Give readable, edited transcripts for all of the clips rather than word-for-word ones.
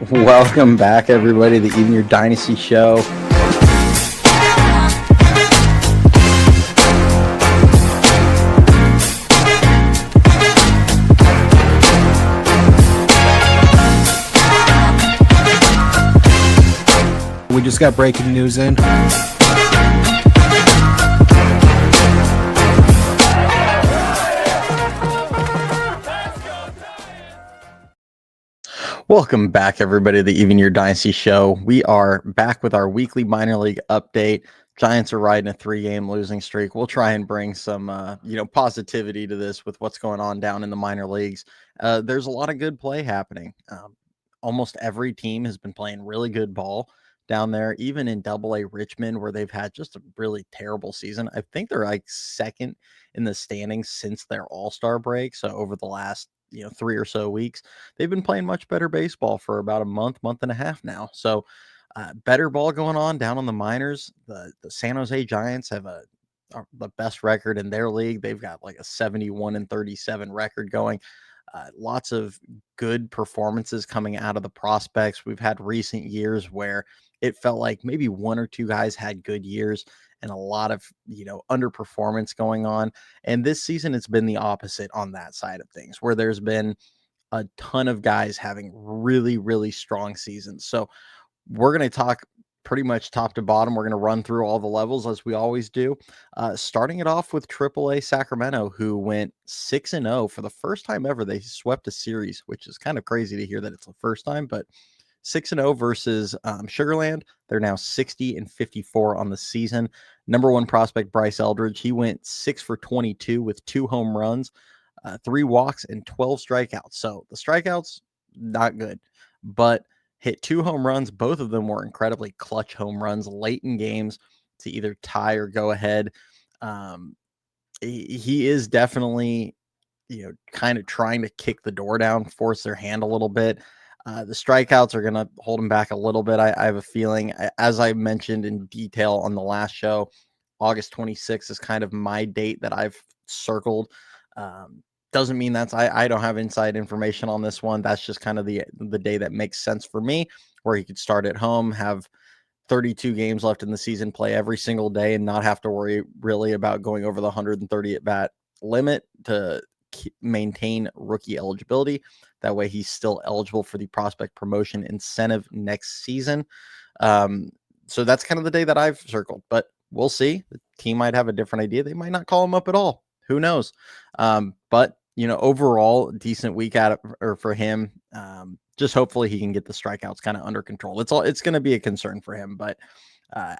Welcome back, everybody, to Even Your Dynasty Show. We just got breaking news in. Welcome back, everybody, to the Even Your Dynasty Show. We are back with our weekly minor league update. Giants are riding a 3-game losing streak. We'll try and bring some, positivity to this with what's going on down in the minor leagues. There's a lot of good play happening. Almost every team has been playing really good ball down there, even in Double-A Richmond, where they've had just a really terrible season. I think they're like second in the standings since their All-Star break. So over the last 3 or so weeks, they've been playing much better baseball for about a month and a half now. So better ball going on down on the minors. The San Jose Giants have the best record in their league. They've got like a 71-37 record going. Lots of good performances coming out of the prospects. We've had recent years where it felt like maybe one or two guys had good years and a lot of underperformance going on. And this season it's been the opposite on that side of things, where there's been a ton of guys having really, really strong seasons. So we're going to talk pretty much top to bottom. We're going to run through all the levels as we always do. Starting it off with AAA Sacramento, who went 6-0 for the first time ever. They swept a series, which is kind of crazy to hear that it's the first time, but 6-0 versus Sugarland. They're now 60-54 on the season. Number one prospect, Bryce Eldridge, he went 6 for 22 with 2 home runs, 3 walks, and 12 strikeouts. So the strikeouts, not good, but hit 2 home runs. Both of them were incredibly clutch home runs late in games to either tie or go ahead. He is definitely, kind of trying to kick the door down, force their hand a little bit. The strikeouts are going to hold him back a little bit. I have a feeling, as I mentioned in detail on the last show, August 26th is kind of my date that I've circled. Doesn't mean I don't have inside information on this one. That's just kind of the day that makes sense for me, where he could start at home, have 32 games left in the season, play every single day, and not have to worry really about going over the 130 at bat limit to maintain rookie eligibility. That way he's still eligible for the prospect promotion incentive next season. So that's kind of the day that I've circled, but we'll see. The team might have a different idea. They might not call him up at all. Who knows? But overall decent week for him. Just hopefully he can get the strikeouts kind of under control. It's going to be a concern for him, but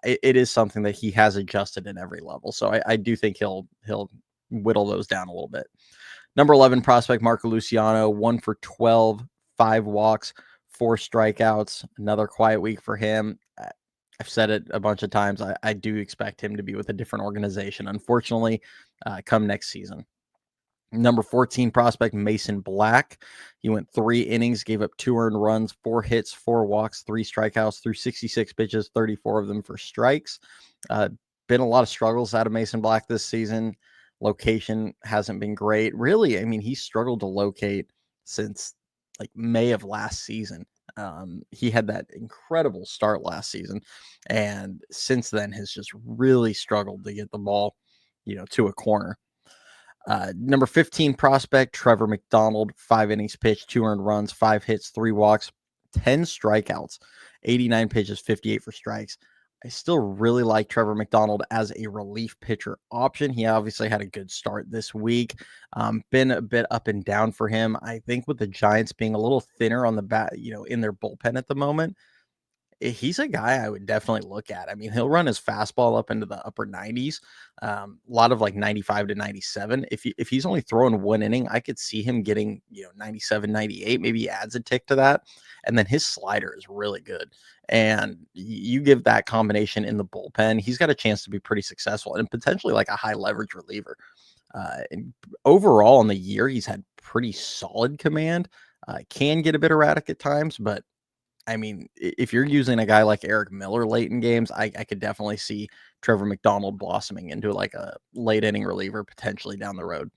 it is something that he has adjusted in every level. So I do think he'll whittle those down a little bit. Number 11 prospect, Marco Luciano, 1 for 12, 5 walks, 4 strikeouts. Another quiet week for him. I've said it a bunch of times. I do expect him to be with a different organization, unfortunately, come next season. Number 14 prospect, Mason Black. He went 3 innings, gave up 2 earned runs, 4 hits, 4 walks, 3 strikeouts, threw 66 pitches, 34 of them for strikes. Been a lot of struggles out of Mason Black this season. Location hasn't been great. Really, I mean, he struggled to locate since like May of last season. He had that incredible start last season, and since then has just really struggled to get the ball, to a corner. Number 15 prospect, Trevor McDonald, 5 innings pitched, 2 earned runs, 5 hits, 3 walks, 10 strikeouts, 89 pitches, 58 for strikes. I still really like Trevor McDonald as a relief pitcher option. He obviously had a good start this week. Been a bit up and down for him. I think with the Giants being a little thinner on the bat, in their bullpen at the moment, he's a guy I would definitely look at. I mean, he'll run his fastball up into the upper 90s, a lot of like 95 to 97. If he's only throwing 1 inning, I could see him getting 97, 98. Maybe he adds a tick to that, and then his slider is really good. And you give that combination in the bullpen, he's got a chance to be pretty successful and potentially like a high leverage reliever. And overall, in the year, he's had pretty solid command. Can get a bit erratic at times, but I mean, if you're using a guy like Eric Miller late in games, I could definitely see Trevor McDonald blossoming into like a late inning reliever potentially down the road.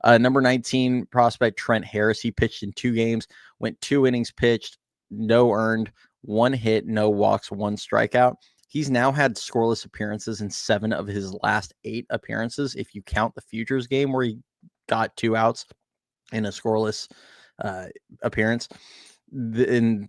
Number 19 prospect, Trent Harris. He pitched in 2 games, went 2 innings pitched, no earned, 1 hit, no walks, 1 strikeout. He's now had scoreless appearances in 7 of his last 8 appearances, if you count the Futures game where he got 2 outs in a scoreless appearance. And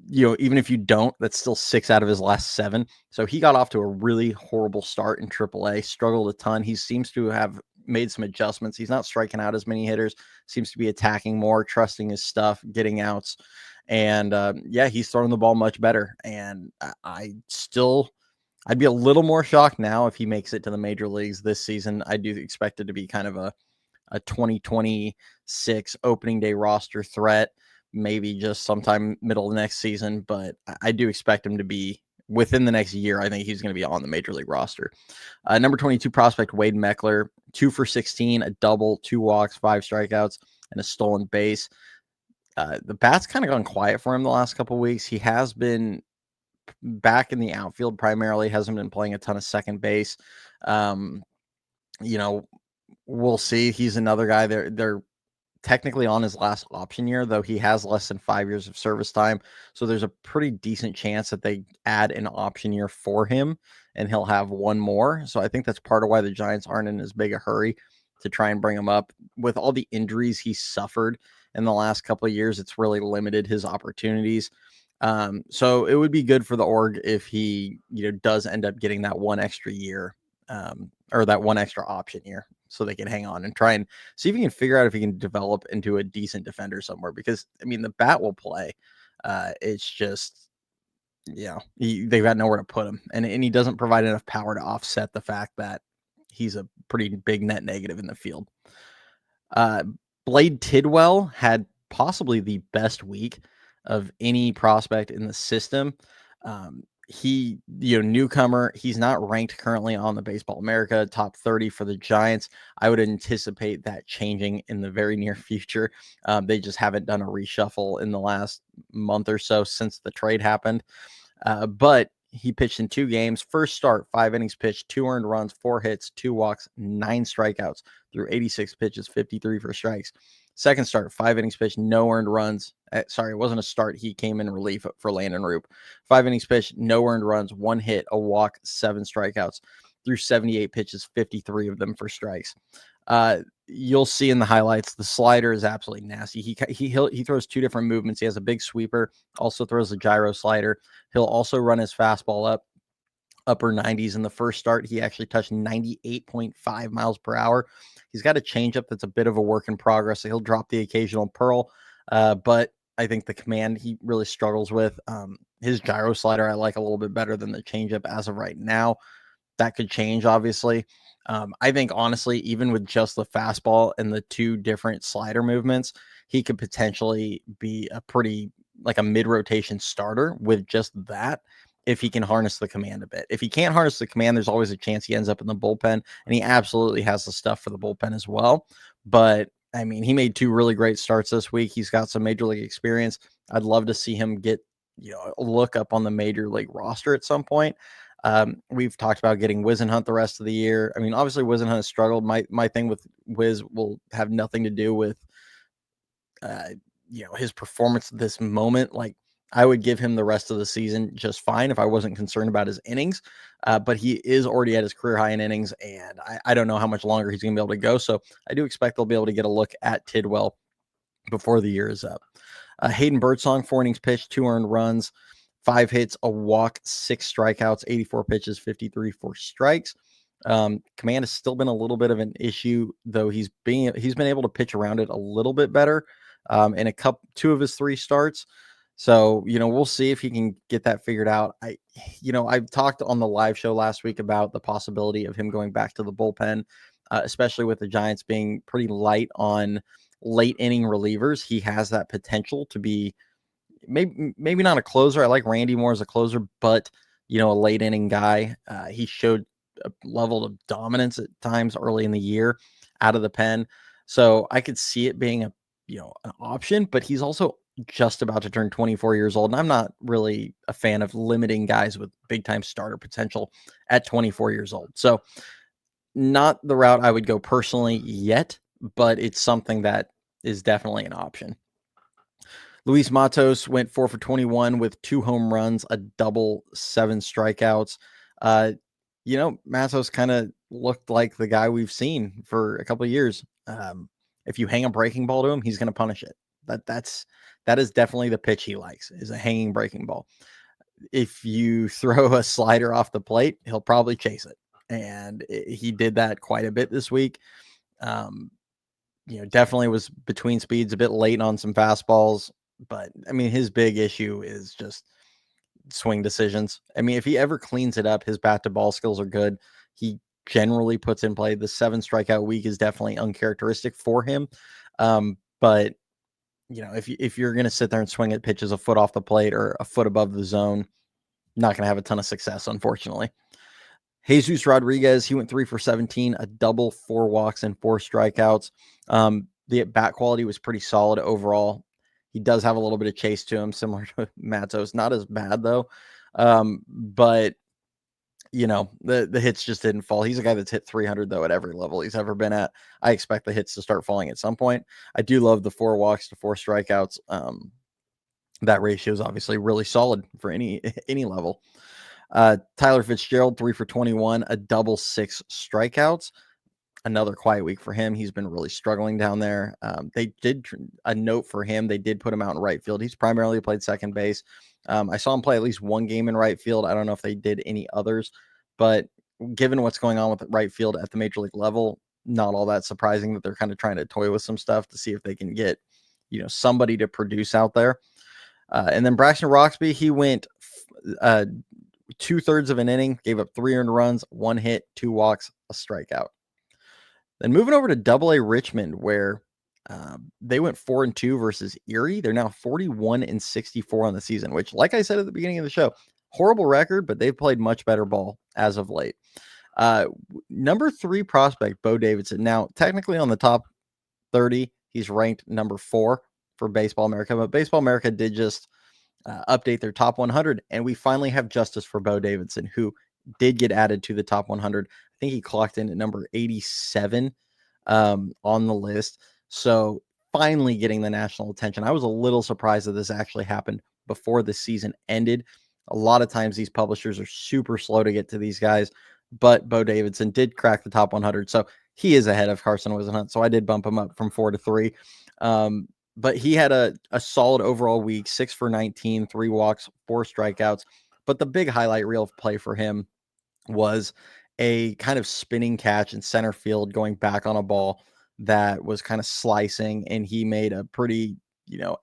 even if you don't, that's still 6 out of his last 7. So he got off to a really horrible start in AAA, struggled a ton. He seems to have made some adjustments. He's not striking out as many hitters, seems to be attacking more, trusting his stuff, getting outs. And he's throwing the ball much better. And I'd be a little more shocked now if he makes it to the major leagues this season. I do expect it to be kind of a 2026 opening day roster threat, maybe just sometime middle of next season. But I do expect him to be within the next year. I think he's going to be on the major league roster. Number 22 prospect, Wade Meckler, 2 for 16, a double, 2 walks, 5 strikeouts, and a stolen base. The bat's kind of gone quiet for him the last couple of weeks. He has been back in the outfield primarily, hasn't been playing a ton of second base. We'll see. He's another guy. They're technically on his last option year, though he has less than 5 years of service time. So there's a pretty decent chance that they add an option year for him and he'll have one more. So I think that's part of why the Giants aren't in as big a hurry to try and bring him up. With all the injuries he suffered in the last couple of years, it's really limited his opportunities. So it would be good for the org if he, does end up getting that one extra year, or that one extra option year, so they can hang on and try and see if he can figure out if he can develop into a decent defender somewhere. Because the bat will play. It's just, they've got nowhere to put him, and he doesn't provide enough power to offset the fact that he's a pretty big net negative in the field. Blade Tidwell had possibly the best week of any prospect in the system. He, newcomer, he's not ranked currently on the Baseball America top 30 for the Giants. I would anticipate that changing in the very near future. They just haven't done a reshuffle in the last month or so since the trade happened. But he pitched in 2 games. First start, 5 innings pitched, 2 earned runs, 4 hits, 2 walks, 9 strikeouts through 86 pitches, 53 for strikes. Second start, 5 innings pitched, no earned runs. Sorry, it wasn't a start. He came in relief for Landon Roop. 5 innings pitched, no earned runs, 1 hit, a walk, 7 strikeouts through 78 pitches, 53 of them for strikes. You'll see in the highlights, the slider is absolutely nasty. He throws 2 different movements. He has a big sweeper, also throws a gyro slider. He'll also run his fastball up upper 90s. In the first start, he actually touched 98.5 miles per hour. He's got a changeup that's a bit of a work in progress. So he'll drop the occasional pearl, but I think the command he really struggles with. His gyro slider I like a little bit better than the changeup as of right now. That could change, obviously. I think, honestly, even with just the fastball and the 2 different slider movements, he could potentially be a mid-rotation starter with just that, if he can harness the command a bit. If he can't harness the command, there's always a chance he ends up in the bullpen, and he absolutely has the stuff for the bullpen as well. But, he made 2 really great starts this week. He's got some major league experience. I'd love to see him get, a look up on the major league roster at some point. We've talked about getting Wizenhunt the rest of the year. Obviously Wizenhunt has struggled. My thing with Wiz will have nothing to do with, his performance at this moment. Like, I would give him the rest of the season just fine if I wasn't concerned about his innings. But he is already at his career high in innings, and I don't know how much longer he's going to be able to go. So I do expect they'll be able to get a look at Tidwell before the year is up. Hayden Birdsong, 4 innings pitched, 2 earned runs, 5 hits, a walk, 6 strikeouts, 84 pitches, 53 for strikes. Command has still been a little bit of an issue, though he's been able to pitch around it a little bit better in 2 of his 3 starts. So, we'll see if he can get that figured out. I've talked on the live show last week about the possibility of him going back to the bullpen, especially with the Giants being pretty light on late inning relievers. He has that potential to be maybe not a closer. I like Randy Moore as a closer, but a late inning guy. He showed a level of dominance at times early in the year out of the pen. So I could see it being an option, but he's also just about to turn 24 years old. And I'm not really a fan of limiting guys with big time starter potential at 24 years old. So not the route I would go personally yet, but it's something that is definitely an option. Luis Matos went 4 for 21 with 2 home runs, a double, 7 strikeouts. Matos kind of looked like the guy we've seen for a couple of years. If you hang a breaking ball to him, he's going to punish it. That is definitely the pitch he likes, is a hanging breaking ball. If you throw a slider off the plate, he'll probably chase it. And he did that quite a bit this week. Definitely was between speeds, a bit late on some fastballs. But, I mean, his big issue is just swing decisions. I mean, if he ever cleans it up, his bat to ball skills are good. He generally puts in play. The 7 strikeout week is definitely uncharacteristic for him. But if you're going to sit there and swing at pitches a foot off the plate or a foot above the zone, not going to have a ton of success, unfortunately. Jesus Rodriguez, he went 3 for 17, a double, 4 walks, and 4 strikeouts. The bat quality was pretty solid overall. He does have a little bit of chase to him, similar to Matos. Not as bad, though. But, the hits just didn't fall. He's a guy that's hit 300, though, at every level he's ever been at. I expect the hits to start falling at some point. I do love the 4 walks to 4 strikeouts. That ratio is obviously really solid for any level. Tyler Fitzgerald, 3 for 21, a double, 6 strikeouts. Another quiet week for him. He's been really struggling down there. They did a note for him. They did put him out in right field. He's primarily played second base. I saw him play at least one game in right field. I don't know if they did any others, but given what's going on with right field at the major league level, not all that surprising that they're kind of trying to toy with some stuff to see if they can get, somebody to produce out there. And then Braxton Roxby, he went 2/3 of an inning, gave up 3 earned runs, 1 hit, 2 walks, a strikeout. Then moving over to Double-A Richmond, where they went 4-2 versus Erie. They're now 41-64 on the season, which, like I said at the beginning of the show, horrible record, but they've played much better ball as of late. Number 3 prospect, Bo Davidson. Now, technically on the top 30, he's ranked number 4 for Baseball America, but Baseball America did just update their top 100, and we finally have justice for Bo Davidson, who did get added to the top 100. I think he clocked in at number 87 on the list. So finally getting the national attention. I was a little surprised that this actually happened before the season ended. A lot of times these publishers are super slow to get to these guys, but Bo Davidson did crack the top 100. So he is ahead of Carson Whisenhunt. So I did bump him up from 4 to 3. But he had a solid overall week, 6 for 19, 3 walks, 4 strikeouts. But the big highlight reel of play for him was a kind of spinning catch in center field going back on a ball that was kind of slicing, and he made a pretty,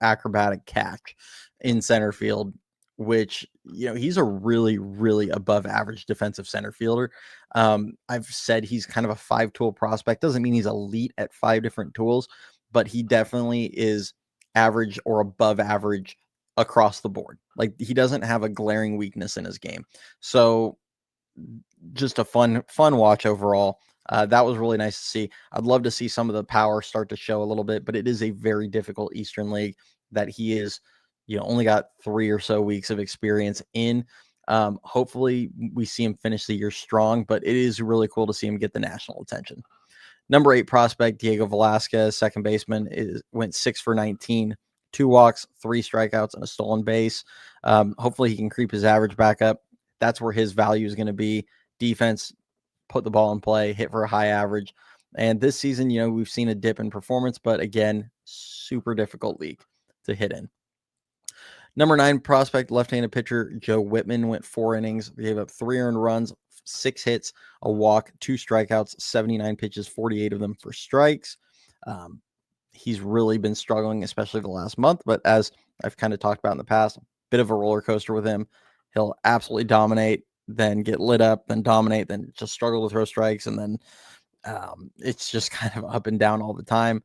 acrobatic catch in center field, which, he's a really, really above average defensive center fielder. I've said he's kind of a 5-tool prospect. Doesn't mean he's elite at 5 different tools, but he definitely is average or above average across the board. Like, he doesn't have a glaring weakness in his game. So just a fun watch overall. That was really nice to see. I'd love to see some of the power start to show a little bit, but it is a very difficult Eastern League that he is, only got 3 or so weeks of experience in. Hopefully we see him finish the year strong, but it is really cool to see him get the national attention. Number 8 prospect, Diego Velasquez, second baseman, went 6 for 19, 2 walks, 3 strikeouts, and a stolen base. Hopefully he can creep his average back up. That's where his value is going to be. Defense, put the ball in play, hit for a high average. And this season, we've seen a dip in performance, but again, super difficult league to hit in. Number 9 prospect, left-handed pitcher, Joe Whitman, went 4 innings, gave up 3 earned runs, 6 hits, a walk, 2 strikeouts, 79 pitches, 48 of them for strikes. He's really been struggling, especially the last month, but as I've kind of talked about in the past, bit of a roller coaster with him. He'll absolutely dominate, then get lit up, then dominate, then just struggle to throw strikes, and then it's just kind of up and down all the time.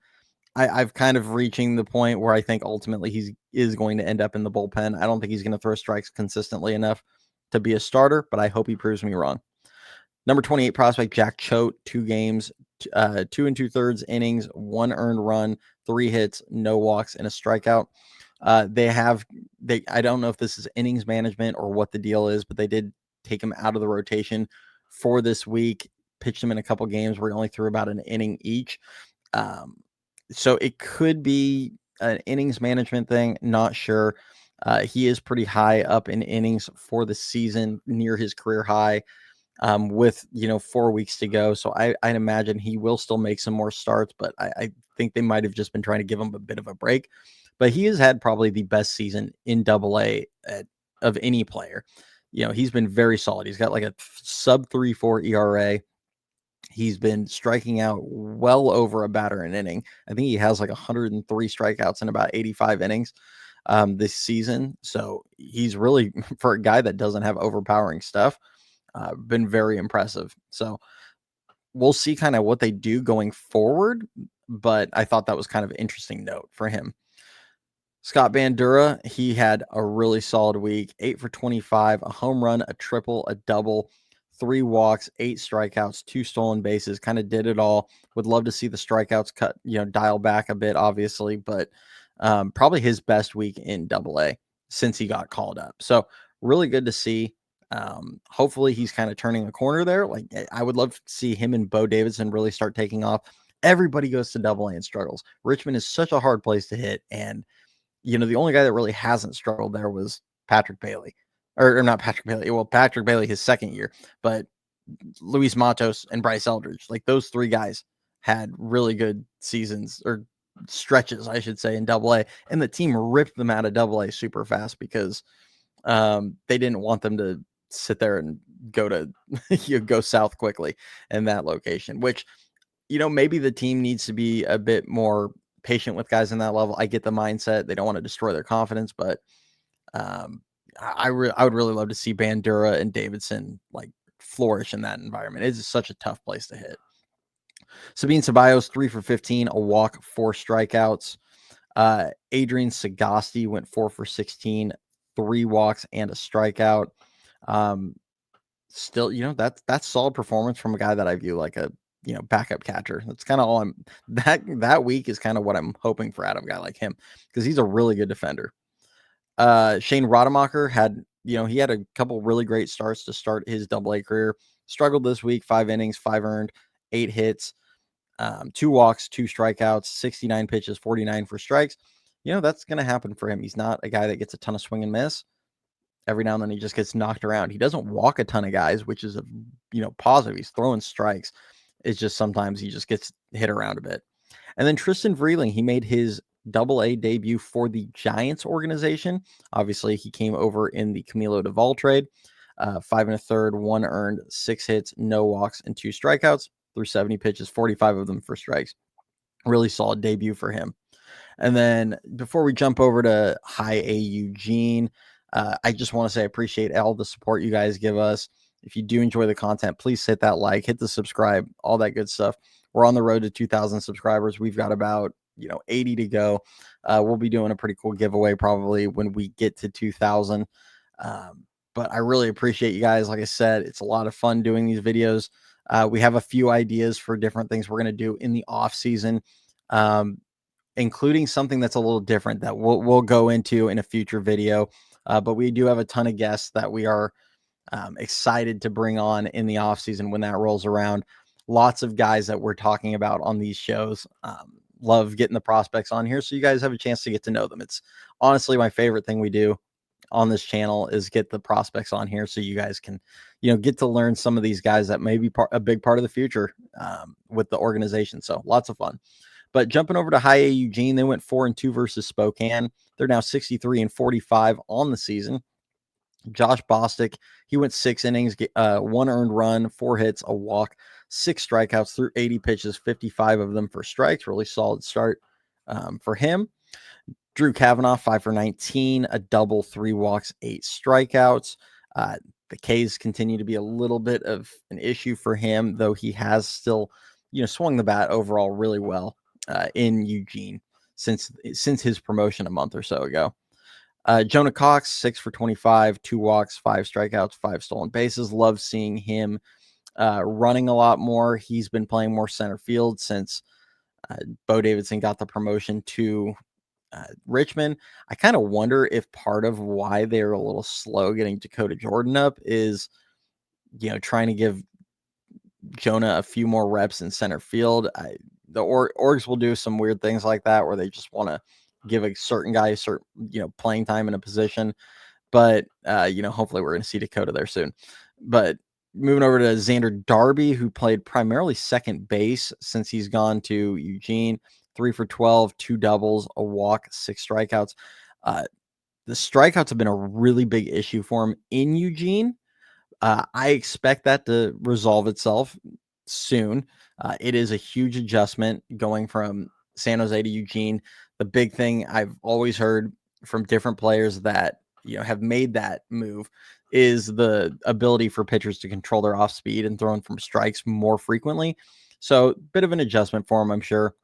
I've kind of reaching the point where I think ultimately he is going to end up in the bullpen. I don't think he's going to throw strikes consistently enough to be a starter, but I hope he proves me wrong. Number 28 prospect, Jack Choate, 2 games, 2 2/3 innings, 1 earned run, 3 hits, no walks, and a strikeout. I don't know if this is innings management or what the deal is, but they did take him out of the rotation for this week, pitched him in a couple games where he only threw about an inning each. So it could be an innings management thing, not sure. He is pretty high up in innings for the season, near his career high, with 4 weeks to go. So I'd imagine he will still make some more starts, but I think they might have just been trying to give him a bit of a break. But he has had probably the best season in Double A of any player. He's been very solid. He's got like a sub 3.4 ERA. He's been striking out well over a batter an inning. I think he has like 103 strikeouts in about 85 innings this season. So he's really, for a guy that doesn't have overpowering stuff, been very impressive. So we'll see kind of what they do going forward. But I thought that was kind of an interesting note for him. Scott Bandura, he had a really solid week. 8 for 25, a home run, a triple, a double, 3 walks, 8 strikeouts, 2 stolen bases. Kind of did it all. Would love to see the strikeouts cut, dial back a bit, obviously, but probably his best week in Double A since he got called up. So really good to see. Hopefully he's kind of turning a corner there. Like, I would love to see him and Bo Davidson really start taking off. Everybody goes to Double A and struggles. Richmond is such a hard place to hit, and the only guy that really hasn't struggled there was Patrick Bailey, or not Patrick Bailey. Well, Patrick Bailey, his second year, but Luis Matos and Bryce Eldridge, like those 3 guys had really good seasons, or stretches, I should say, in Double A, and the team ripped them out of Double A super fast because they didn't want them to sit there and go to go south quickly in that location, which maybe the team needs to be a bit more patient with guys in that level. I get the mindset. They don't want to destroy their confidence, but I would really love to see Bandura and Davidson like flourish in that environment. It's such a tough place to hit. Sabine Ceballos, 3 for 15, a walk, 4 strikeouts. Adrian Sagasti went 4 for 16, 3 walks and a strikeout. Still, that's solid performance from a guy that I view like a backup catcher. That's kind of all that week is kind of what I'm hoping for out of a guy like him, because he's a really good defender. Shane Rodemacher had, he had a couple really great starts to start his Double A career. Struggled this week, 5 innings, 5 earned, 8 hits, 2 walks, 2 strikeouts, 69 pitches, 49 for strikes. That's going to happen for him. He's not a guy that gets a ton of swing and miss. Every now and then he just gets knocked around. He doesn't walk a ton of guys, which is a positive. He's throwing strikes. It's just sometimes he just gets hit around a bit. And then Tristan Vreeling, he made his Double A debut for the Giants organization. Obviously, he came over in the Camilo Duvall trade. 5 1/3, 1 earned, 6 hits, no walks, and 2 strikeouts through 70 pitches, 45 of them for strikes. Really solid debut for him. And then before we jump over to High A Eugene, I just want to say I appreciate all the support you guys give us. If you do enjoy the content, please hit that like, hit the subscribe, all that good stuff. We're on the road to 2,000 subscribers. We've got about 80 to go. We'll be doing a pretty cool giveaway probably when we get to 2,000. But I really appreciate you guys. Like I said, it's a lot of fun doing these videos. We have a few ideas for different things we're going to do in the off season, including something that's a little different that we'll go into in a future video. But we do have a ton of guests that we are excited to bring on in the off season when that rolls around. Lots of guys that we're talking about on these shows. Love getting the prospects on here so you guys have a chance to get to know them. It's honestly my favorite thing we do on this channel is get the prospects on here so you guys can, get to learn some of these guys that may be a big part of the future with the organization. So lots of fun. But jumping over to High A Eugene, they went 4-2 versus Spokane. They're now 63-45 on the season. Josh Bostic, he went 6 innings, 1 earned run, 4 hits, a walk, 6 strikeouts through 80 pitches, 55 of them for strikes. Really solid start for him. Drew Kavanaugh, 5 for 19, a double, 3 walks, 8 strikeouts. The K's continue to be a little bit of an issue for him, though he has still, swung the bat overall really well in Eugene since his promotion a month or so ago. Jonah Cox, 6 for 25, 2 walks, 5 strikeouts, 5 stolen bases. Love seeing him running a lot more. He's been playing more center field since Bo Davidson got the promotion to Richmond. I kind of wonder if part of why they're a little slow getting Dakota Jordan up is, trying to give Jonah a few more reps in center field. The orgs will do some weird things like that where they just want to give a certain guy certain, playing time in a position. But, hopefully we're going to see Dakota there soon. But moving over to Xander Darby, who played primarily second base since he's gone to Eugene, 3 for 12, 2 doubles, a walk, 6 strikeouts. The strikeouts have been a really big issue for him in Eugene. I expect that to resolve itself soon. It is a huge adjustment going from San Jose to Eugene. The big thing I've always heard from different players that have made that move is the ability for pitchers to control their off speed and throwing from strikes more frequently. So, bit of an adjustment for him, I'm sure.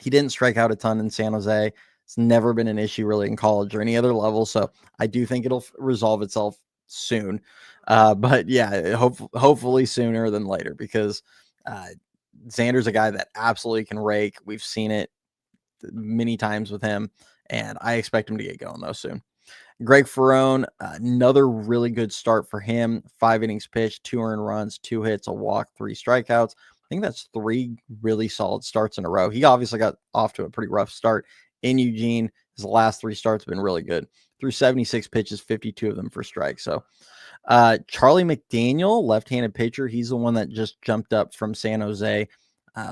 He didn't strike out a ton in San Jose. It's never been an issue really in college or any other level. So I do think it'll resolve itself soon. But yeah, hopefully sooner than later, because Xander's a guy that absolutely can rake. We've seen it many times with him, and I expect him to get going though soon. Greg Ferrone, another really good start for him. 5 innings pitched, 2 earned runs, 2 hits, a walk, 3 strikeouts. I think that's 3 really solid starts in a row. He obviously got off to a pretty rough start in Eugene. His last 3 starts have been really good. Through 76 pitches, 52 of them for strikes. So Charlie McDaniel, left-handed pitcher, he's the one that just jumped up from San Jose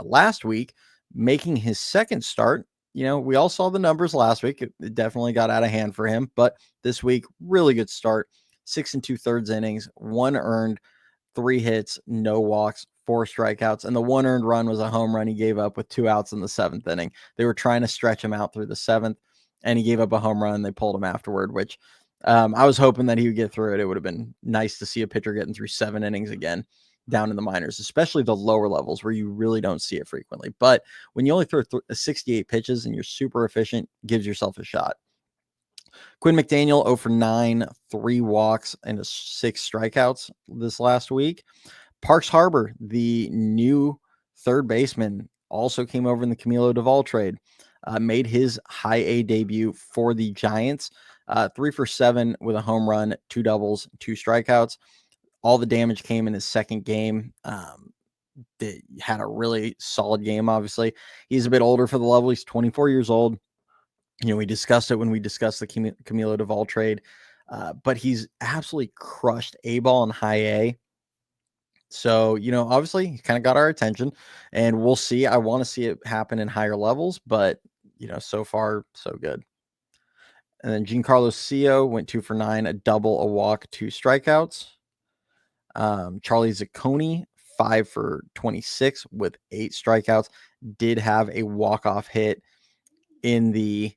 last week, making his second start. We all saw the numbers last week. It definitely got out of hand for him, but this week, really good start. 6 2/3 innings, 1 earned, 3 hits, no walks, 4 strikeouts, and the 1 earned run was a home run he gave up with 2 outs in the 7th inning. They were trying to stretch him out through the 7th, and he gave up a home run. They pulled him afterward, which I was hoping that he would get through it. It would have been nice to see a pitcher getting through 7 innings again down in the minors, especially the lower levels where you really don't see it frequently. But when you only throw 68 pitches and you're super efficient, gives yourself a shot. Quinn McDaniel, 0 for 9, 3 walks, and 6 strikeouts this last week. Parks Harbor, the new third baseman, also came over in the Camilo Duvall trade, made his high A debut for the Giants. 3 for 7 with a home run, 2 doubles, 2 strikeouts. All the damage came in his second game. They had a really solid game, obviously. He's a bit older for the level. He's 24 years old. We discussed it when we discussed the Camilo Duvall trade, but he's absolutely crushed A-ball and high A. So, obviously he kind of got our attention, and we'll see. I want to see it happen in higher levels, but, so far, so good. And then Giancarlo Cio went 2 for 9, a double, a walk, 2 strikeouts. Charlie Zacconi, 5 for 26 with 8 strikeouts, did have a walk-off hit in the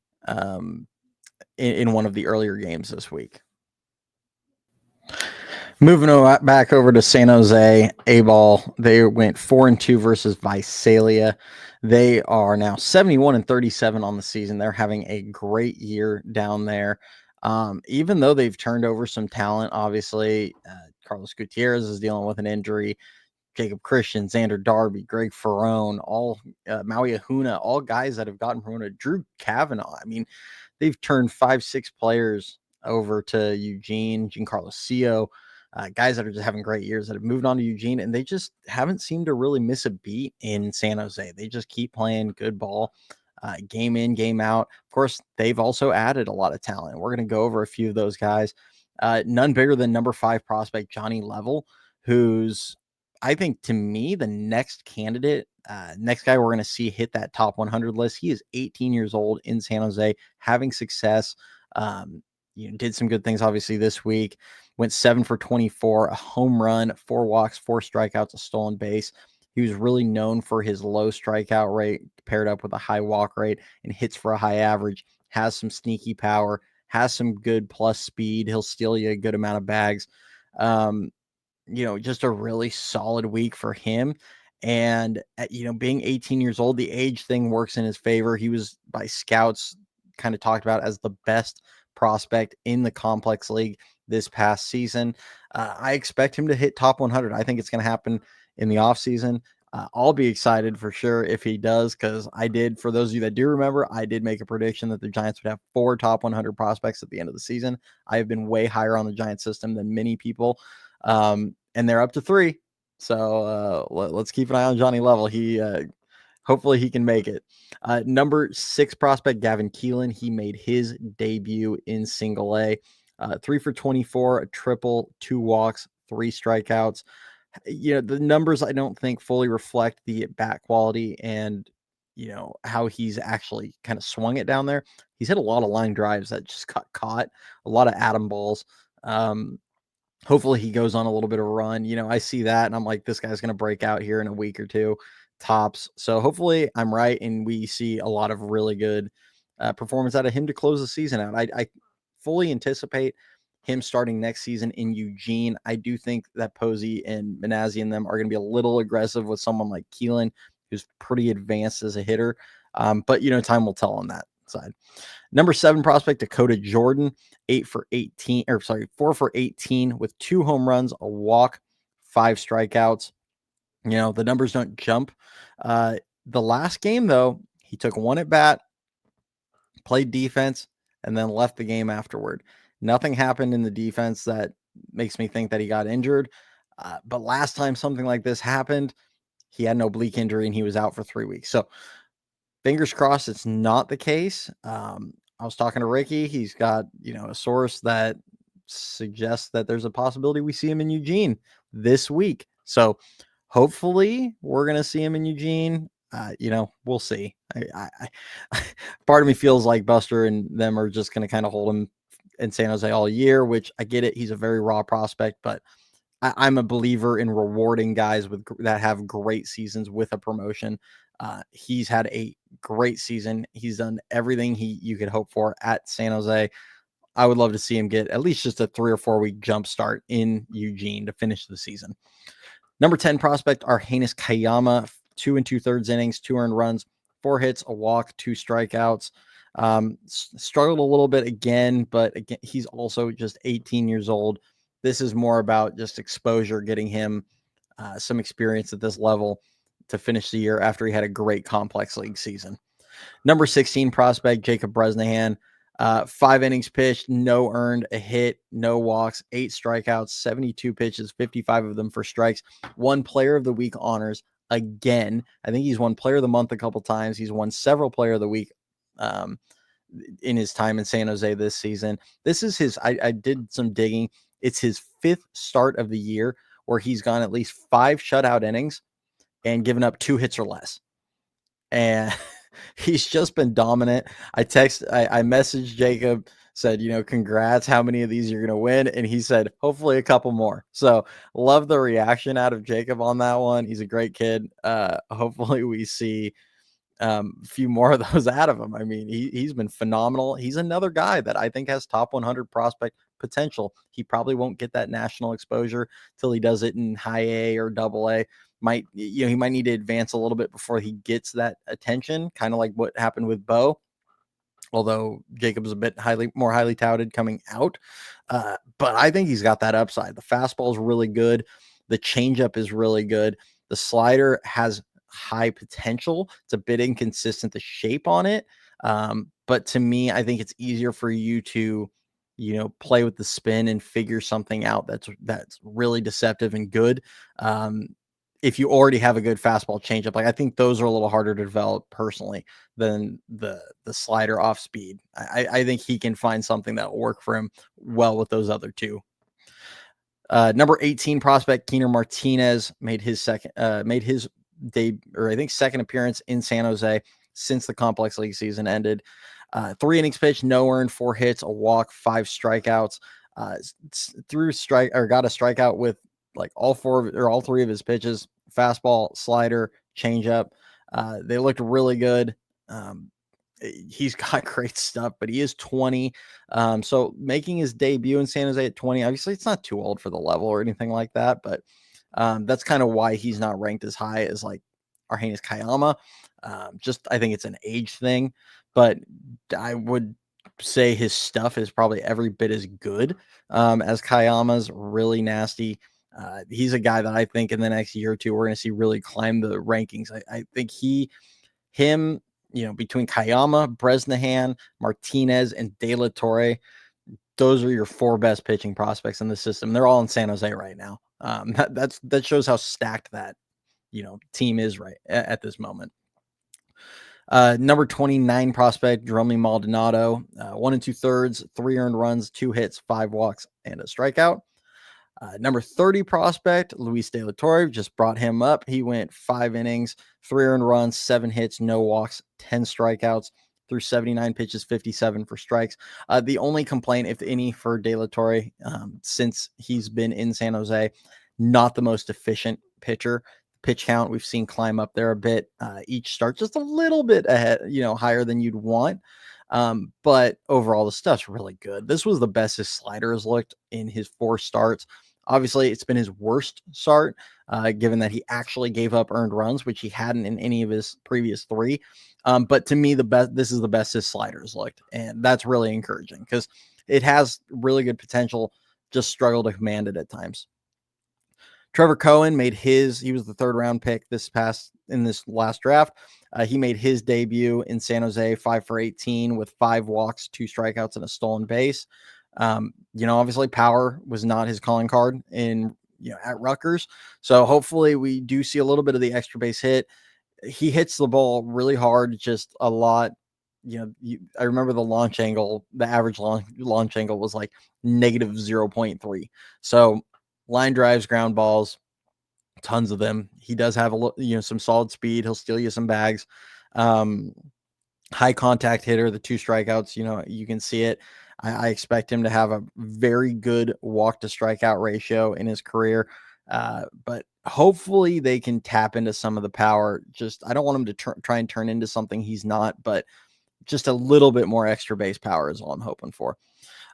in one of the earlier games this week. Moving back over to San Jose, A-ball, they went 4-2 versus Visalia. They are now 71-37 on the season. They're having a great year down there. Even though they've turned over some talent, obviously, Carlos Gutierrez is dealing with an injury. Jacob Christian, Xander Darby, Greg Ferrone, all Maui Ahuna, all guys that have gotten promoted. Drew Kavanaugh. I mean, they've turned 5-6 players over to Eugene, Giancarlo Cio, guys that are just having great years that have moved on to Eugene, and they just haven't seemed to really miss a beat in San Jose. They just keep playing good ball, game in, game out. Of course, they've also added a lot of talent. We're going to go over a few of those guys. None bigger than number 5 prospect Johnny Level, who's, I think, to me, the next candidate, next guy we're going to see hit that top 100 list. He is 18 years old in San Jose, having success. Did some good things, obviously, this week. Went 7 for 24, a home run, 4 walks, 4 strikeouts, a stolen base. He was really known for his low strikeout rate paired up with a high walk rate, and hits for a high average. Has some sneaky power, has some good plus speed. He'll steal you a good amount of bags. Just a really solid week for him. And, being 18 years old, the age thing works in his favor. He was, by scouts, kind of talked about as the best prospect in the complex league this past season. I expect him to hit top 100. I think it's going to happen in the offseason. I'll be excited for sure if he does, because for those of you that do remember, I did make a prediction that the Giants would have 4 top 100 prospects at the end of the season. I have been way higher on the Giants system than many people. And they're up to 3. So let's keep an eye on Johnny Level. He Hopefully he can make it. Number 6 prospect, Gavin Keelan. He made his debut in single A. 3 for 24, a triple, 2 walks, 3 strikeouts. The numbers I don't think fully reflect the bat quality and, how he's actually kind of swung it down there. He's hit a lot of line drives that just got caught, a lot of atom balls. Hopefully he goes on a little bit of a run. I see that and I'm like, this guy's going to break out here in a week or two tops. So hopefully I'm right and we see a lot of really good performance out of him to close the season out. I fully anticipate him starting next season in Eugene. I do think that Posey and Minazzi and them are going to be a little aggressive with someone like Keelan, who's pretty advanced as a hitter. But time will tell on that side. Number 7 prospect, Dakota Jordan, 4 for 18 with 2 home runs, a walk, 5 strikeouts. The numbers don't jump. The last game, though, he took 1 at bat, played defense, and then left the game afterward. Nothing happened in the defense that makes me think that he got injured. But last time something like this happened, he had an oblique injury and he was out for 3 weeks. So fingers crossed it's not the case. I was talking to Ricky. He's got, a source that suggests that there's a possibility we see him in Eugene this week. So hopefully we're going to see him in Eugene. We'll see. Part of me feels like Buster and them are just going to kind of hold him in San Jose all year, which I get it. He's a very raw prospect, but I'm a believer in rewarding guys that have great seasons with a promotion. He's had a great season. He's done everything you could hope for at San Jose. I would love to see him get at least just a 3 or 4 week jump start in Eugene to finish the season. Number 10 prospect, Argenis Kayama, 2 2/3 innings, 2 earned runs, 4 hits, a walk, 2 strikeouts. Struggled a little bit again, but again, he's also just 18 years old. This is more about just exposure, getting him some experience at this level to finish the year after he had a great complex league season. Number 16 prospect, Jacob Bresnahan, 5 innings pitched, no earned, a hit, no walks, 8 strikeouts, 72 pitches, 55 of them for strikes, 1 player of the week honors again. I think he's won player of the month a couple times. He's won several player of the week in his time in San Jose this season. This is I did some digging. It's his 5th start of the year where he's gone at least 5 shutout innings and given up 2 hits or less. And he's just been dominant. I messaged Jacob, said, congrats, how many of these you're going to win? And he said, hopefully a couple more. So love the reaction out of Jacob on that one. He's a great kid. Hopefully we see a few more of those out of him. I mean, he's been phenomenal. He's another guy that I think has top 100 prospect potential. He probably won't get that national exposure till he does it in high A or double A. He might need to advance a little bit before he gets that attention, kind of like what happened with Bo. Although Jacob's a bit more highly touted coming out. But I think he's got that upside. The fastball is really good. The changeup is really good. The slider has high potential. It's a bit inconsistent, the shape on it. But to me, I think it's easier for you to, play with the spin and figure something out that's really deceptive and good. If you already have a good fastball changeup, like I think those are a little harder to develop personally than the slider off speed. I think he can find something that will work for him well with those other two. Number 18 prospect Keener Martinez made his second appearance in San Jose since the complex league season ended. 3 innings pitched, no earned, 4 hits, a walk, 5 strikeouts. Got a strikeout with like all 3 of his pitches: fastball, slider, changeup. They looked really good. He's got great stuff, but he is 20. So making his debut in San Jose at 20, obviously it's not too old for the level or anything like that, but that's kind of why he's not ranked as high as like Argenis Kayama. I think it's an age thing, but I would say his stuff is probably every bit as good as Kayama's. Really nasty. He's a guy that I think in the next year or two we're going to see really climb the rankings. I think him, between Kayama, Bresnahan, Martinez, and De La Torre, those are your 4 best pitching prospects in the system. They're all in San Jose right now. That shows how stacked that team is right at this moment. Number 29 prospect, Jerome Maldonado, 1 2/3, 3 earned runs, 2 hits, 5 walks, and a strikeout. Number 30 prospect, Luis De La Torre, just brought him up. He went 5 innings, 3 earned runs, 7 hits, no walks, 10 strikeouts through 79 pitches, 57 for strikes. The only complaint, if any, for De La Torre since he's been in San Jose, not the most efficient pitcher. Pitch count we've seen climb up there a bit each start, just a little bit ahead, higher than you'd want. But overall, the stuff's really good. This was the best his slider has looked in his 4 starts. Obviously, it's been his worst start, given that he actually gave up earned runs, which he hadn't in any of his previous 3. But to me, this is the best his sliders looked, and that's really encouraging because it has really good potential. Just struggle to command it at times. Trevor Cohen he was the 3rd round pick in this last draft. He made his debut in San Jose, 5 for 18 with 5 walks, 2 strikeouts, and a stolen base. Obviously power was not his calling card at Rutgers. So hopefully we do see a little bit of the extra base hit. He hits the ball really hard, just a lot. I remember the average launch angle was like negative 0.3. So line drives, ground balls, tons of them. He does have some solid speed. He'll steal you some bags. High contact hitter, the 2 strikeouts, you can see it. I expect him to have a very good walk to strikeout ratio in his career. But hopefully they can tap into some of the power. I don't want him to try and turn into something he's not, but just a little bit more extra base power is all I'm hoping for.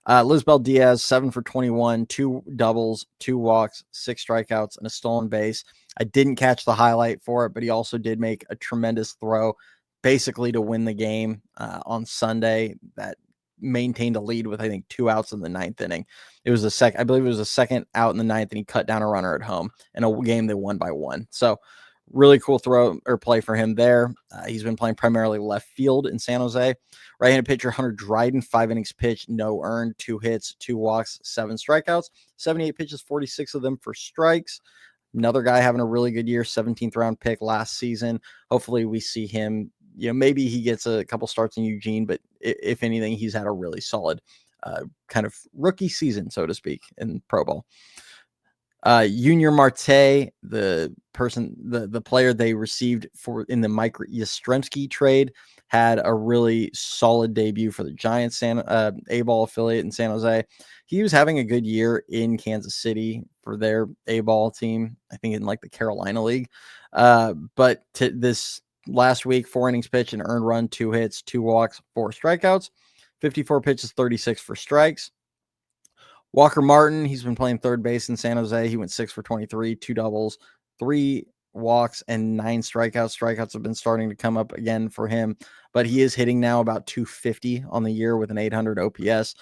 Lisbel Diaz, 7 for 21, 2 doubles, 2 walks, 6 strikeouts, and a stolen base. I didn't catch the highlight for it, but he also did make a tremendous throw, basically to win the game on Sunday that maintained a lead with, I think, 2 outs in the 9th inning. I believe it was a second out in the 9th, and he cut down a runner at home in a game they won by 1. So really cool throw or play for him there. He's been playing primarily left field in San Jose. Right-handed pitcher Hunter Dryden, 5 innings pitched, no earned, 2 hits, 2 walks, 7 strikeouts, 78 pitches, 46 of them for strikes. Another guy having a really good year, 17th round pick last season. Hopefully we see him, maybe he gets a couple starts in Eugene, but if anything, he's had a really solid kind of rookie season, so to speak, in Pro Bowl. Junior Marte, the player they received in the Mike Yastrzemski trade, had a really solid debut for the Giants A-ball affiliate in San Jose. He was having a good year in Kansas City for their A-ball team, I think in like the Carolina League. But this last week, 4 innings pitched, an earned run, 2 hits, 2 walks, 4 strikeouts, 54 pitches, 36 for strikes. Walker Martin, he's been playing third base in San Jose. He went 6 for 23, 2 doubles, 3 walks, and 9 strikeouts. Strikeouts have been starting to come up again for him, but he is hitting now about 250 on the year with an 800 OPS.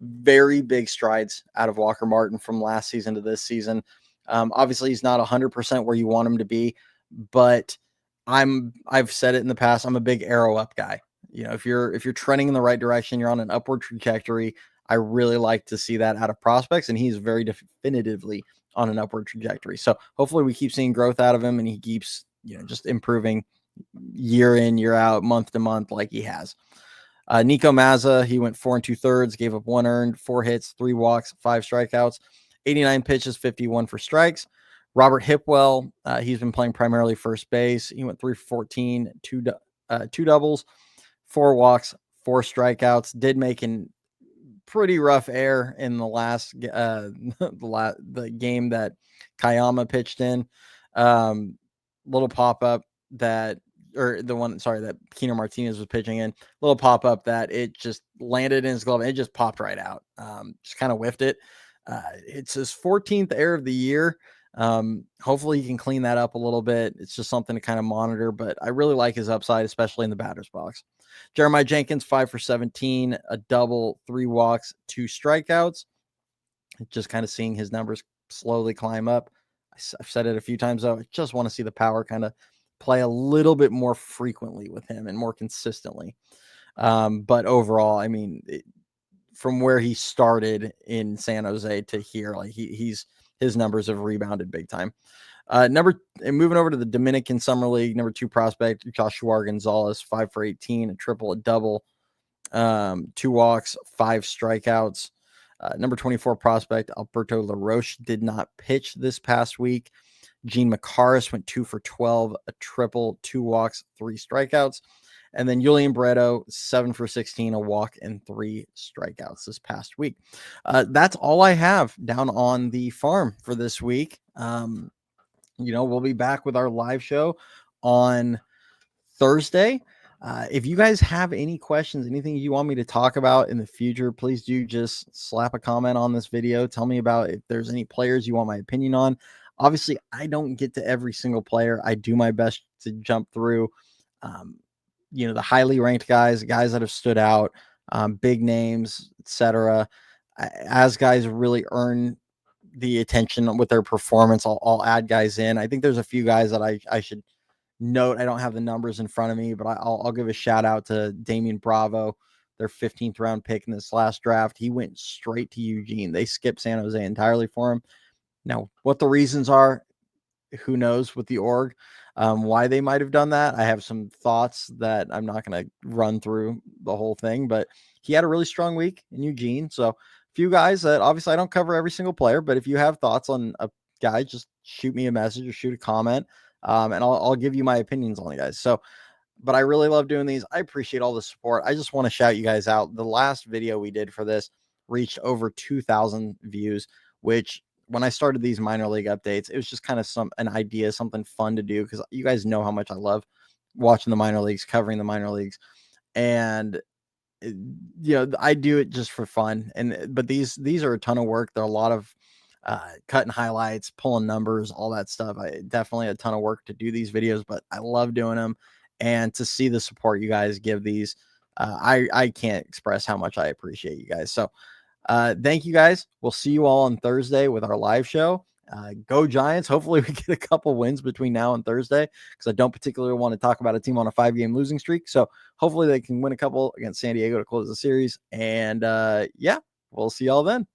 Very big strides out of Walker Martin from last season to this season. Obviously, he's not 100% where you want him to be, but I've said it in the past. I'm a big arrow up guy. If you're trending in the right direction, you're on an upward trajectory. I really like to see that out of prospects, and he's very definitively on an upward trajectory. So hopefully we keep seeing growth out of him, and he keeps, just improving year in, year out, month to month like he has. Nico Mazza, he went 4 2/3, gave up 1 earned, 4 hits, 3 walks, 5 strikeouts, 89 pitches, 51 for strikes. Robert Hipwell, he's been playing primarily first base. He went 3 for 14, 2 doubles, 4 walks, 4 strikeouts. Did make an pretty rough air in the last the game that Kayama pitched in. Little pop up that Kino Martinez was pitching in. Little pop up that it just landed in his glove and it just popped right out. Just kind of whiffed it. It's his 14th error of the year. Hopefully he can clean that up a little bit. It's just something to kind of monitor, but I really like his upside, especially in the batter's box. Jeremiah Jenkins, 5 for 17, a double, 3 walks, 2 strikeouts. Just kind of seeing his numbers slowly climb up. I've said it a few times, though. I just want to see the power kind of play a little bit more frequently with him and more consistently. But overall, I mean, from where he started in San Jose to here, like he's his numbers have rebounded big time. Moving over to the Dominican Summer League, number 2 prospect, Joshua Gonzalez, 5 for 18, a triple, a double, 2 walks, 5 strikeouts. Number 24 prospect, Alberto LaRoche, did not pitch this past week. Gene McCarris went 2 for 12, a triple, 2 walks, 3 strikeouts. And then Julian Bredo, 7 for 16, a walk, and 3 strikeouts this past week. That's all I have down on the farm for this week. We'll be back with our live show on Thursday. If you guys have any questions, anything you want me to talk about in the future, please do just slap a comment on this video. Tell me about if there's any players you want my opinion on. Obviously, I don't get to every single player. I do my best to jump through, the highly ranked guys that have stood out, big names, etc. As guys really earn the attention with their performance, I'll add guys in. I think there's a few guys that I should note. I don't have the numbers in front of me, but I'll give a shout out to Damian Bravo, their 15th round pick in this last draft. He went straight to Eugene. They skipped San Jose entirely for him. Now, what the reasons are, who knows with the org, why they might have done that. I have some thoughts that I'm not going to run through the whole thing, but he had a really strong week in Eugene. So a few guys that obviously I don't cover every single player, but if you have thoughts on a guy, just shoot me a message or shoot a comment. And I'll give you my opinions on the guys. So, but I really love doing these. I appreciate all the support. I just want to shout you guys out. The last video we did for this reached over 2,000 views, which when I started these minor league updates, it was just kind of an idea, something fun to do, because you guys know how much I love watching the minor leagues, covering the minor leagues. And I do it just for fun. But these are a ton of work. They're a lot of cutting highlights, pulling numbers, all that stuff. Definitely a ton of work to do these videos, but I love doing them. And to see the support you guys give these, I can't express how much I appreciate you guys. So thank you guys. We'll see you all on Thursday with our live show. Go Giants. Hopefully we get a couple wins between now and Thursday, because I don't particularly want to talk about a team on a 5-game losing streak. So hopefully they can win a couple against San Diego to close the series. And we'll see y'all then.